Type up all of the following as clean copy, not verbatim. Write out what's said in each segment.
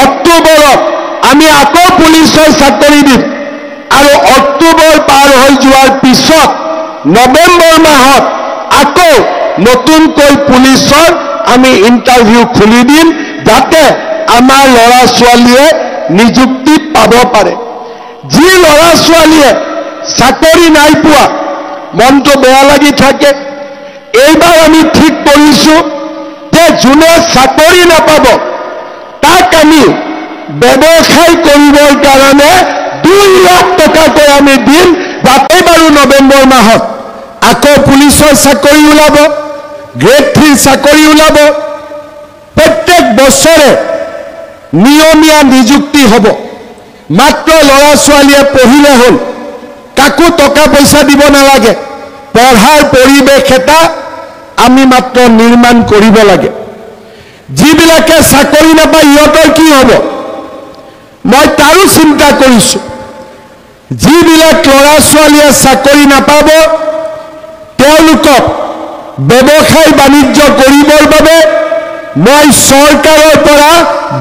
অক্টোবৰত আমি আকৌ পুলিচৰ চাকৰি দিম আৰু অক্টোবৰ পাৰ হৈ যোৱাৰ পিছত নৱেম্বৰ মাহত আকৌ নতুনকৈ পুলিচৰ আমি ইণ্টাৰভিউ খুলি দিম যাতে আমাৰ ল'ৰা ছোৱালীয়ে নিযুক্তি পাব পাৰে। যি ল'ৰা ছোৱালীয়ে চাকৰি নাই পোৱা মনটো বেয়া লাগি থাকে, এইবাৰ আমি ঠিক কৰিছোঁ যে যোনে চাকৰি নাপাব তাক আমি ব্যৱসায় কৰিবৰ কাৰণে 2 লাখ টকাকৈ আমি দিম, যাতে বাৰু নৱেম্বৰ মাহত আকৌ পুলিচৰ চাকৰি ওলাব, গ্ৰেড 3 চাকৰি ওলাব। প্ৰত্যেক বছৰে নিয়মীয়া নিযুক্তি হ'ব। মাত্ৰ ল'ৰা ছোৱালীয়ে পঢ়িলে হ'ল, কাকো টকা পইচা দিব নালাগে। পঢ়াৰ পৰিৱেশ এটা আমি মাত্ৰ নিৰ্মাণ কৰিব লাগে। যিবিলাকে চাকৰি নাপায় ইহঁতৰ কি হ'ব? মই তাৰো চিন্তা কৰিছোঁ। যিবিলাক ল'ৰা ছোৱালীয়ে চাকৰি নাপাব তেওঁলোকক ব্যৱসায় বাণিজ্য কৰিবৰ বাবে মই চৰকাৰৰ পৰা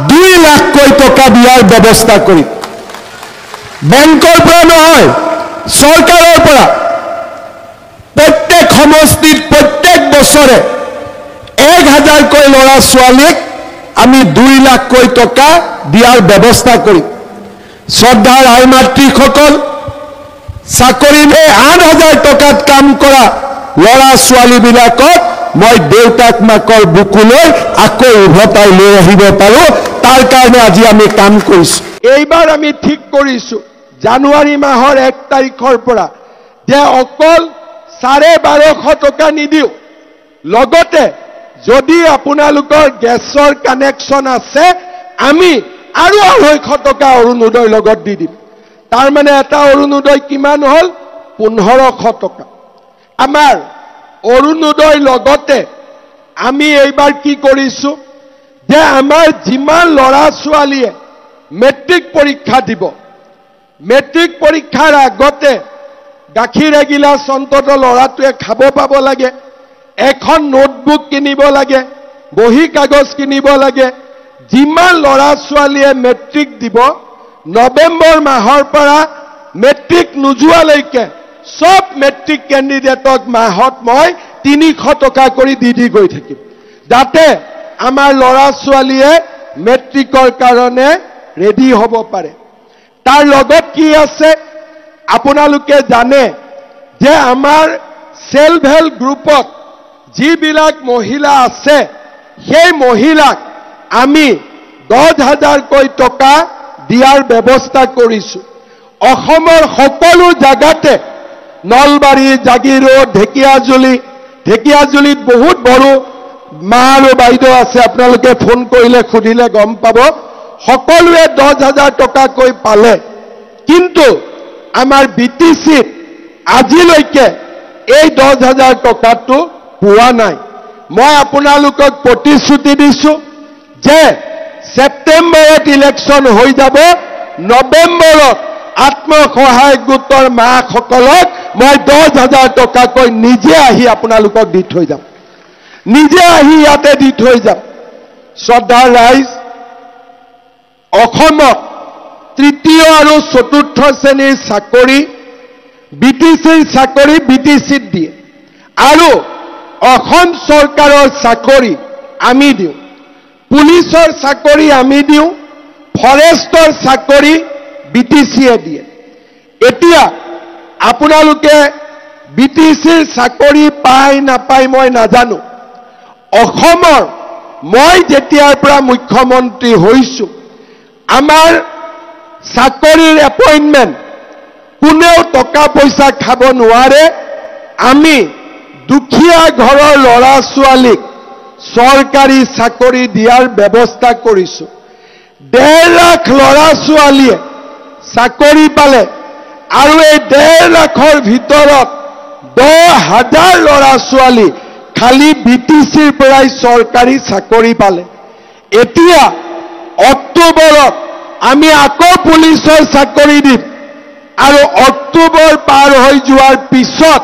2 লাখকৈ টকা দিয়াৰ ব্যৱস্থা কৰিম। বেংকৰ পৰা নহয়, চৰকাৰৰ পৰা প্ৰত্যেক সমষ্টিত প্ৰত্যেক বছৰে 1000কৈ ল'ৰা ছোৱালীক আমি 2 লাখকৈ টকা দিয়াৰ ব্যৱস্থা কৰিম। শ্ৰদ্ধাৰ আই মাতৃসকল, চাকৰিৰে 8000 টকাত কাম কৰা ল'ৰা ছোৱালীবিলাকক মই দেউতাক মাকৰ বুকুলৈ আকৌ উভতাই লৈ আহিব পাৰোঁ, তাৰ কাৰণে আজি আমি কাম কৰিছোঁ। এইবাৰ আমি ঠিক কৰিছোঁ জানুৱাৰী মাহৰ 1 তাৰিখৰ পৰা যে অকল 1250 টকা নিদিওঁ, লগতে যদি আপোনালোকৰ গেছৰ কানেকশ্যন আছে আমি আৰু 250 টকা অৰুণোদয়ৰ লগত দি দিম। তাৰমানে এটা অৰুণোদয় কিমান হ'ল? 1500 টকা। আমাৰ অৰুণোদয়ৰ লগতে আমি এইবাৰ কি কৰিছোঁ যে আমাৰ যিমান ল'ৰা ছোৱালীয়ে মেট্ৰিক পৰীক্ষা দিব, মেট্ৰিক পৰীক্ষাৰ আগতে গাখীৰ এগিলাচ অন্তত ল'ৰাটোৱে খাব পাব লাগে, এখন নোটবুক কিনিব লাগে, বহী কাগজ কিনিব লাগে। যিমান ল'ৰা ছোৱালীয়ে মেট্ৰিক দিব নৱেম্বৰ মাহৰ পৰা মেট্ৰিক নোযোৱালৈকে সব মেট্ৰিক কেণ্ডিডেটক মাহত মই 300 টকা কৰি দি গৈ থাকিম, যাতে আমাৰ ল'ৰা ছোৱালীয়ে মেট্ৰিকৰ কাৰণে ৰেডি হ'ব পাৰে। তাৰ লগত কি আছে আপোনালোকে জানে যে আমাৰ সেলফ হেল্প গ্ৰুপত যিবিলাক মহিলা আছে সেই মহিলাক আমি 10,000কৈ টকা দিয়াৰ ব্যৱস্থা কৰিছোঁ। অসমৰ সকলো জাগাতে নলবাৰী, জাগিৰোড, ঢেকিয়াজুলিত বহুত বড় মা আৰু বাইদেউ আছে, আপোনালোকে ফোন কৰিলে সুধিলে গম পাব। সকলোৱে 10,000 টকাকৈ পালে, কিন্তু আমাৰ BTCত আজিলৈকে এই 10,000 টকাটো পোৱা নাই। মই আপোনালোকক প্ৰতিশ্ৰুতি দিছোঁ যে সেপ্টেম্বৰত ইলেকশ্যন হৈ যাব, নৱেম্বৰত আত্মসহায়ক গোটৰ মাসকলক মই 10,000 টকাকৈ নিজে আহি আপোনালোকক দি থৈ যাম, নিজে আহি ইয়াতে দি থৈ যাম। শ্ৰদ্ধাৰ ৰাইজ, অসমত 3য় আৰু 4ৰ্থ শ্ৰেণীৰ চাকৰি BTCৰ চাকৰি BTCত দিয়ে আৰু অসম চৰকাৰৰ চাকৰি আমি দিওঁ, পুলিচৰ চাকৰি আমি দিওঁ, ফৰেষ্টৰ চাকৰি BTCয়ে দিয়ে। এতিয়া আপোনালোকে BTCৰ চাকৰি পায় নাপায় মই নাজানো। অসমৰ মই যেতিয়াৰ পৰা মুখ্যমন্ত্ৰী হৈছোঁ আমাৰ চাকৰিৰ এপইণ্টমেণ্ট কোনেও টকা পইচা খাব নোৱাৰে। আমি দুখীয়া ঘৰৰ ল'ৰা ছোৱালীক চৰকাৰী চাকৰি দিয়াৰ ব্যৱস্থা কৰিছোঁ। 1.5 লাখ ল'ৰা ছোৱালীয়ে চাকৰি পালে আৰু এই 1.5 লাখৰ ভিতৰত 10,000 ল'ৰা ছোৱালী খালি BTCৰ পৰাই চৰকাৰী চাকৰি পালে। এতিয়া অক্টোবৰত আমি আকৌ পুলিচৰ চাকৰি দিম আৰু অক্টোবৰ পাৰ হৈ যোৱাৰ পিছত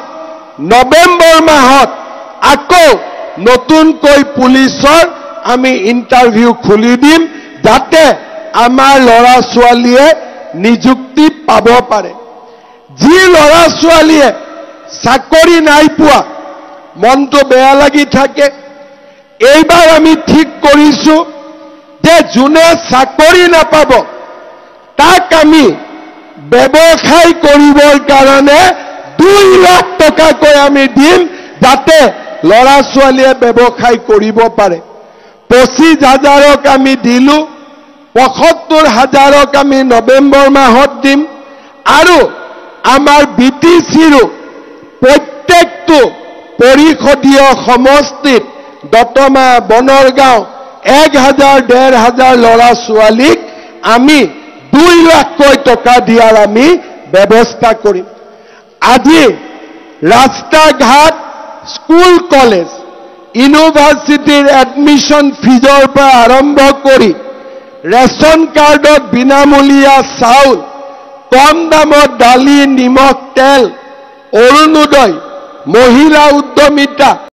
নৱেম্বৰ মাহত আকৌ নতুনকৈ পুলিচৰ আমি ইণ্টাৰভিউ খুলি দিম, যাতে আমাৰ ল'ৰা ছোৱালীয়ে নিযুক্তি পাব পাৰে যি ল'ৰা ছোৱালীয়ে চাকৰি নাই পোৱা মনটো বেয়া লাগি থাকে এইবাৰ আমি ঠিক কৰিছো যে যোনে চাকৰি নাপাব তাক আমি ব্যৱসায় কৰিবৰ কাৰণে 2 লাখ টকাকৈ আমি দিম যাতে ল'ৰা ছোৱালীয়ে ব্যৱসায় কৰিব পাৰে 25,000ক আমি দিলো 75,000ক আমি নৱেম্বৰ মাহত দিম আৰু আমাৰ BTCৰ প্ৰত্যেকটো পৰিষদীয় সমষ্টিত দতমা বনৰগাঁও 1,000-1,500 ল'ৰা ছোৱালীক আমি 2 লাখকৈ টকা দিয়াৰ আমি ব্যৱস্থা কৰিম আজি ৰাস্তা ঘাট স্কুল কলেজ ইউনিভাৰ্চিটিৰ এডমিশন ফিজৰ পৰা আৰম্ভ কৰি ৰেশন কাৰ্ডত বিনামূলীয়া চাউল কম দামত দালি নিমখ তেল অৰুণোদয় মহিলা উদ্যমিতা